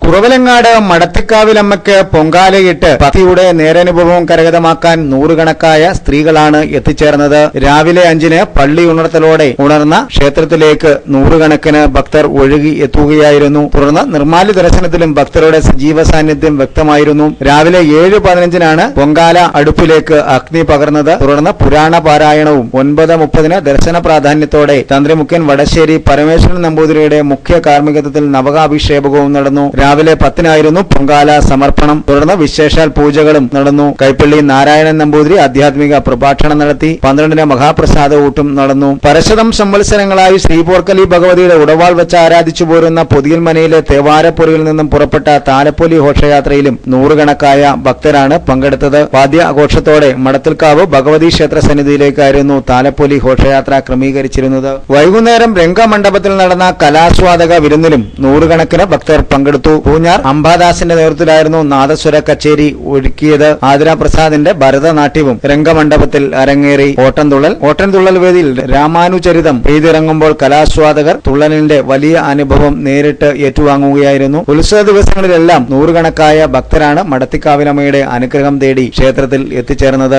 കുറവലങ്ങാട് മടത്തിക്കാവിലമ്മയ്ക്ക് പൊങ്കാലയിട്ട് ഭക്തിയുടെ നേരനുഭവം കരഗതമാക്കാൻ നൂറുകണക്കായ സ്ത്രീകളാണ് എത്തിച്ചേർന്നത്. രാവിലെ 5-ന് പള്ളി ഉണർത്തലോടെ ഉണർന്ന ക്ഷേത്രത്തിലേക്ക് നൂറുകണക്കിന് ഭക്തർ ഒഴുകി എത്തുകയായിരുന്നു. തുടർന്ന് നിർമ്മാല്യ ദർശനത്തിലും ഭക്തരുടെ സജീവ സാന്നിധ്യം വ്യക്തമായിരുന്നു. രാവിലെ 7:15-നാണ് പൊങ്കാല അടുപ്പിലേക്ക് അഗ്നി പകർന്നത്. തുടർന്ന് പുരാണ പാരായണവും 9:30-ന് ദർശന പ്രാധാന്യത്തോടെ തന്ത്രിമുഖ്യൻ വടശ്ശേരി പരമേശ്വരൻ നമ്പൂതിരിയുടെ മുഖ്യ കാർമ്മികത്വത്തിൽ നവകാഭിഷേകവും നടന്നു. രാവിലെ 10-നായിരുന്നു പൊങ്കാല സമർപ്പണം. തുടർന്ന് വിശേഷാൽ പൂജകളും നടന്നു. കൈപ്പള്ളി നാരായണൻ നമ്പൂതിരി ആധ്യാത്മിക പ്രഭാഷണം നടത്തി. 12-ന് മഹാപ്രസാദ ഊട്ടും നടന്നു. പരശതം സംവത്സരങ്ങളായി ശ്രീപോർക്കലി ഭഗവതിയുടെ ഉടവാൾ വെച്ച് ആരാധിച്ചു പോരുന്ന പൊതിയൽമനയിലെ തേവാരപ്പുരയിൽ നിന്നും പുറപ്പെട്ട താലപ്പൊലി ഘോഷയാത്രയിലും നൂറുകണക്കായ ഭക്തരാണ് പങ്കെടുത്തത്. വാദ്യാഘോഷത്തോടെ മടത്തിൽക്കാവ് ഭഗവതി ക്ഷേത്ര സന്നിധിയിലേക്കായിരുന്നു താലപ്പൊലി ഘോഷയാത്ര ക്രമീകരിച്ചിരുന്നത്. വൈകുന്നേരം രംഗമണ്ഡപത്തിൽ നടന്ന കലാസ്വാദക വിരുന്നിലും നൂറുകണക്കിന് ഭക്തർ പങ്കെടുത്തു. പൂഞ്ഞാർ അംബാദാസിന്റെ നേതൃത്വത്തിലായിരുന്നു നാദസ്വര കച്ചേരി ഒരുക്കിയത്. ആതിര പ്രസാദിന്റെ ഭരതനാട്യവും രംഗമണ്ഡപത്തിൽ അരങ്ങേറി. ഓട്ടൻതുള്ളൽ വേദിയിൽ രാമാനുചരിതം എഴുതിയിറങ്ങുമ്പോൾ കലാസ്വാദകർ തുള്ളലിന്റെ വലിയ അനുഭവം നേരിട്ട് ഏറ്റുവാങ്ങുകയായിരുന്നു. ഉത്സവ ദിവസങ്ങളിലെല്ലാം നൂറുകണക്കായ ഭക്തരാണ് മടത്തിക്കാവിലമ്മയുടെ അനുഗ്രഹം തേടി ക്ഷേത്രത്തിൽ എത്തിച്ചേർന്നത്.